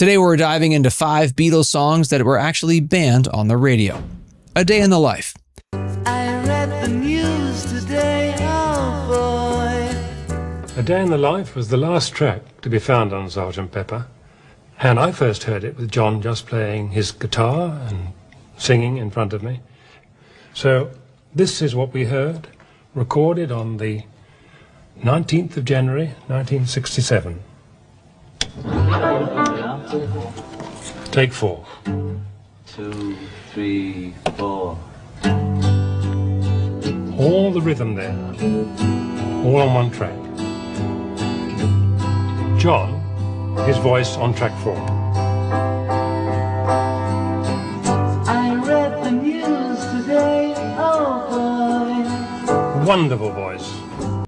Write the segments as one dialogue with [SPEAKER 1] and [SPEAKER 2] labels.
[SPEAKER 1] Today we're diving into 5 Beatles songs that were actually banned on the radio. A Day in the Life.
[SPEAKER 2] I read the news today, oh boy.
[SPEAKER 3] A Day in the Life was the last track to be found on Sgt. Pepper, and I first heard it with John just playing his guitar and singing in front of me. So this is what we heard, recorded on the 19th of January, 1967. Take 4.
[SPEAKER 4] 2, 3, 4.
[SPEAKER 3] All the rhythm there, all on one track. John, his voice on track 4.
[SPEAKER 2] I read the news today, oh boy.
[SPEAKER 3] Wonderful voice.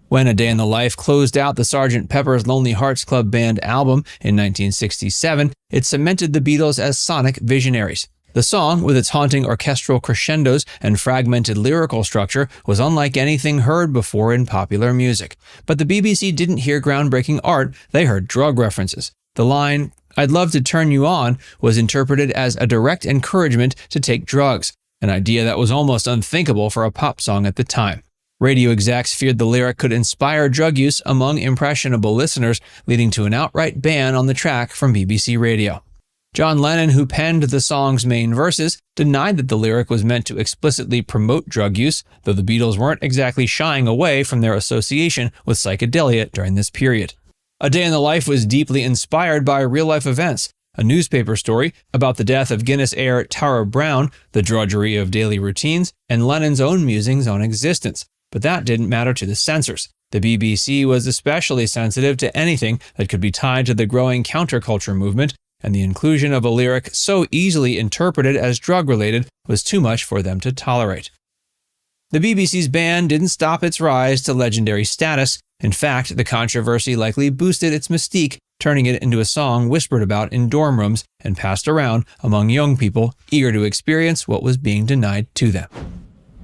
[SPEAKER 1] When A Day in the Life closed out the Sgt. Pepper's Lonely Hearts Club Band album in 1967, it cemented the Beatles as sonic visionaries. The song, with its haunting orchestral crescendos and fragmented lyrical structure, was unlike anything heard before in popular music. But the BBC didn't hear groundbreaking art, they heard drug references. The line, "I'd love to turn you on," was interpreted as a direct encouragement to take drugs, an idea that was almost unthinkable for a pop song at the time. Radio execs feared the lyric could inspire drug use among impressionable listeners, leading to an outright ban on the track from BBC Radio. John Lennon, who penned the song's main verses, denied that the lyric was meant to explicitly promote drug use, though the Beatles weren't exactly shying away from their association with psychedelia during this period. A Day in the Life was deeply inspired by real-life events, a newspaper story about the death of Guinness heir Tara Brown, the drudgery of daily routines, and Lennon's own musings on existence. But that didn't matter to the censors. The BBC was especially sensitive to anything that could be tied to the growing counterculture movement, and the inclusion of a lyric so easily interpreted as drug-related was too much for them to tolerate. The BBC's ban didn't stop its rise to legendary status. In fact, the controversy likely boosted its mystique, turning it into a song whispered about in dorm rooms and passed around among young people eager to experience what was being denied to them.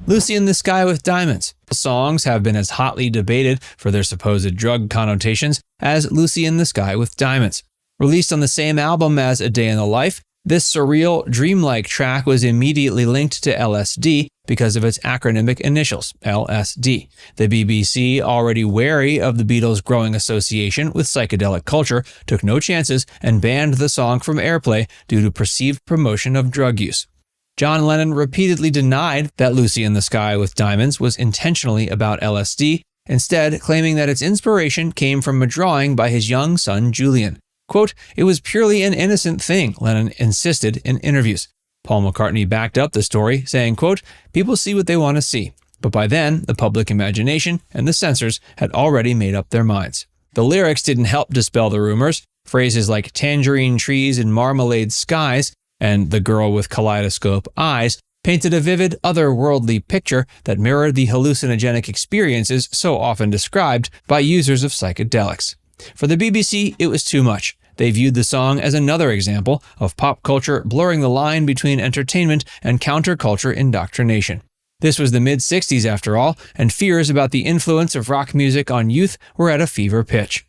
[SPEAKER 1] Lucy in the Sky with Diamonds. Songs have been as hotly debated for their supposed drug connotations as Lucy in the Sky with Diamonds. Released on the same album as A Day in the Life, this surreal, dreamlike track was immediately linked to LSD because of its acronymic initials, LSD. The BBC, already wary of the Beatles' growing association with psychedelic culture, took no chances and banned the song from airplay due to perceived promotion of drug use. John Lennon repeatedly denied that Lucy in the Sky with Diamonds was intentionally about LSD, instead claiming that its inspiration came from a drawing by his young son Julian. Quote, "It was purely an innocent thing," Lennon insisted in interviews. Paul McCartney backed up the story, saying, quote, "People see what they want to see." But by then, the public imagination and the censors had already made up their minds. The lyrics didn't help dispel the rumors. Phrases like tangerine trees and marmalade skies and the girl with kaleidoscope eyes painted a vivid, otherworldly picture that mirrored the hallucinogenic experiences so often described by users of psychedelics. For the BBC, it was too much. They viewed the song as another example of pop culture blurring the line between entertainment and counterculture indoctrination. This was the mid-60s after all, and fears about the influence of rock music on youth were at a fever pitch.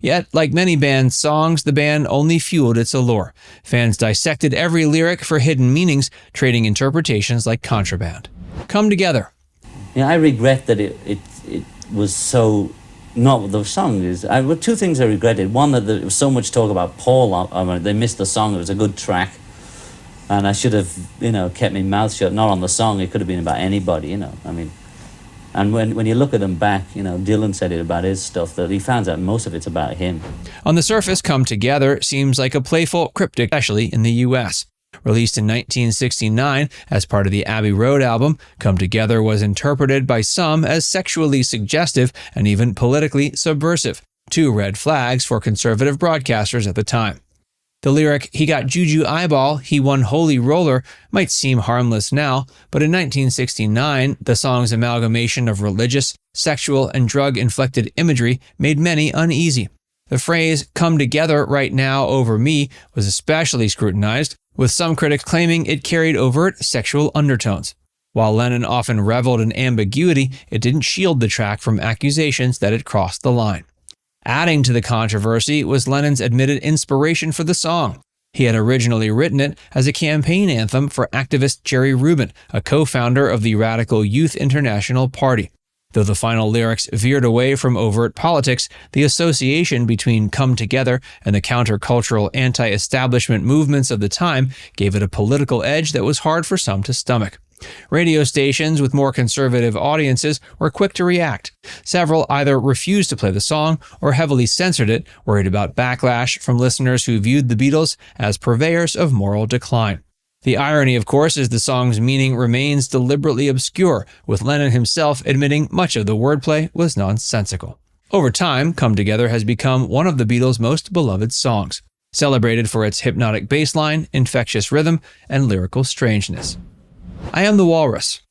[SPEAKER 1] Yet, like many bands' songs, the band only fueled its allure. Fans dissected every lyric for hidden meanings, trading interpretations like contraband. Come Together.
[SPEAKER 4] Yeah, I regret that it was so not what the song is. Well, two things I regretted. One, that there was so much talk about Paul. They missed the song. It was a good track. And I should have, kept my mouth shut. Not on the song. It could have been about anybody, And when you look at them back, Dylan said it about his stuff, that he found out most of it's about him.
[SPEAKER 1] On the surface, Come Together seems like a playful cryptic, especially in the US. Released in 1969 as part of the Abbey Road album, Come Together was interpreted by some as sexually suggestive and even politically subversive, 2 red flags for conservative broadcasters at the time. The lyric, "He got juju eyeball, he won holy roller," might seem harmless now, but in 1969, the song's amalgamation of religious, sexual, and drug-inflected imagery made many uneasy. The phrase, "come together right now over me," was especially scrutinized, with some critics claiming it carried overt sexual undertones. While Lennon often reveled in ambiguity, it didn't shield the track from accusations that it crossed the line. Adding to the controversy was Lennon's admitted inspiration for the song. He had originally written it as a campaign anthem for activist Jerry Rubin, a co-founder of the Radical Youth International Party. Though the final lyrics veered away from overt politics, the association between Come Together and the countercultural anti-establishment movements of the time gave it a political edge that was hard for some to stomach. Radio stations with more conservative audiences were quick to react. Several either refused to play the song or heavily censored it, worried about backlash from listeners who viewed the Beatles as purveyors of moral decline. The irony, of course, is the song's meaning remains deliberately obscure, with Lennon himself admitting much of the wordplay was nonsensical. Over time, Come Together has become one of the Beatles' most beloved songs, celebrated for its hypnotic bass line, infectious rhythm, and lyrical strangeness. I Am the Walrus.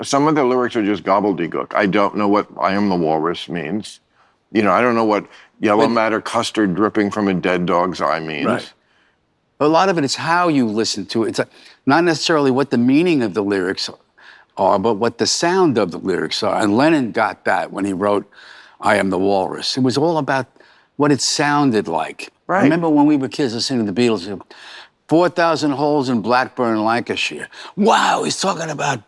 [SPEAKER 5] Some of the lyrics are just gobbledygook. I don't know what I Am the Walrus means. I don't know what yellow matter custard dripping from a dead dog's eye means.
[SPEAKER 6] Right. A lot of it is how you listen to it. It's not necessarily what the meaning of the lyrics are, but what the sound of the lyrics are. And Lennon got that when he wrote I Am the Walrus. It was all about what it sounded like.
[SPEAKER 5] Right.
[SPEAKER 6] I remember when we were kids listening to the Beatles, 4,000 holes in Blackburn, Lancashire. Wow, he's talking about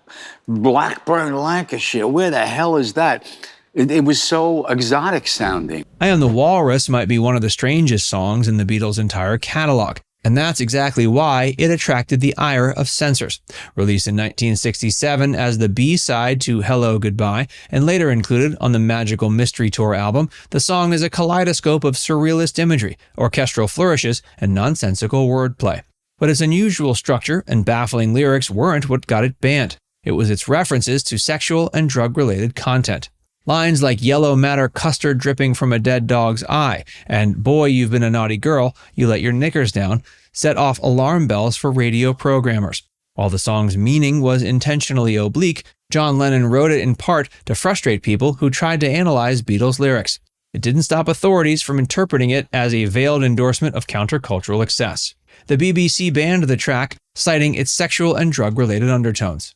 [SPEAKER 6] Blackburn, Lancashire. Where the hell is that? It was so exotic sounding.
[SPEAKER 1] I Am the Walrus might be one of the strangest songs in the Beatles' entire catalog, and that's exactly why it attracted the ire of censors. Released in 1967 as the B-side to Hello, Goodbye, and later included on the Magical Mystery Tour album, the song is a kaleidoscope of surrealist imagery, orchestral flourishes, and nonsensical wordplay. But its unusual structure and baffling lyrics weren't what got it banned. It was its references to sexual and drug-related content. Lines like yellow matter custard dripping from a dead dog's eye and boy, you've been a naughty girl, you let your knickers down, set off alarm bells for radio programmers. While the song's meaning was intentionally oblique, John Lennon wrote it in part to frustrate people who tried to analyze Beatles lyrics. It didn't stop authorities from interpreting it as a veiled endorsement of countercultural excess. The BBC banned the track, citing its sexual and drug-related undertones.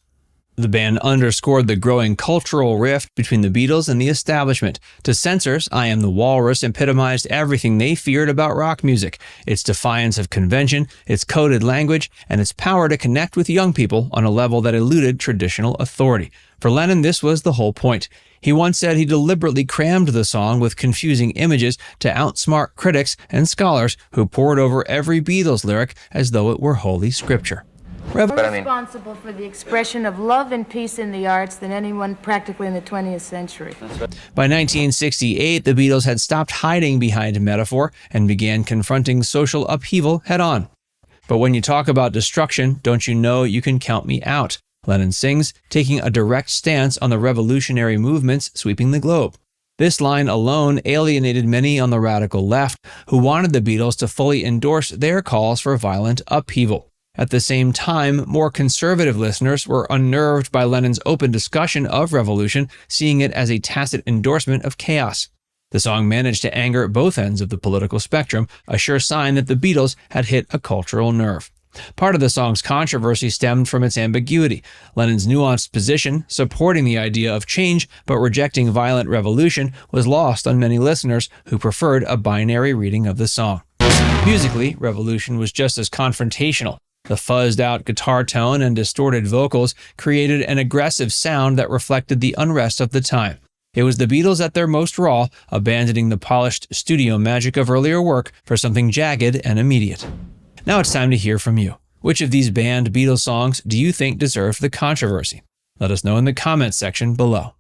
[SPEAKER 1] The ban underscored the growing cultural rift between the Beatles and the establishment. To censors, I Am the Walrus epitomized everything they feared about rock music, its defiance of convention, its coded language, and its power to connect with young people on a level that eluded traditional authority. For Lennon, this was the whole point. He once said he deliberately crammed the song with confusing images to outsmart critics and scholars who pored over every Beatles lyric as though it were holy scripture.
[SPEAKER 7] More responsible for the expression of love and peace in the arts than anyone practically in the 20th century.
[SPEAKER 1] By 1968, the Beatles had stopped hiding behind metaphor and began confronting social upheaval head-on. But when you talk about destruction, don't you know you can count me out, Lennon sings, taking a direct stance on the revolutionary movements sweeping the globe. This line alone alienated many on the radical left who wanted the Beatles to fully endorse their calls for violent upheaval. At the same time, more conservative listeners were unnerved by Lennon's open discussion of revolution, seeing it as a tacit endorsement of chaos. The song managed to anger both ends of the political spectrum, a sure sign that the Beatles had hit a cultural nerve. Part of the song's controversy stemmed from its ambiguity. Lennon's nuanced position, supporting the idea of change but rejecting violent revolution, was lost on many listeners who preferred a binary reading of the song. Musically, Revolution was just as confrontational. The fuzzed-out guitar tone and distorted vocals created an aggressive sound that reflected the unrest of the time. It was the Beatles at their most raw, abandoning the polished studio magic of earlier work for something jagged and immediate. Now it's time to hear from you. Which of these banned Beatles songs do you think deserved the controversy? Let us know in the comments section below.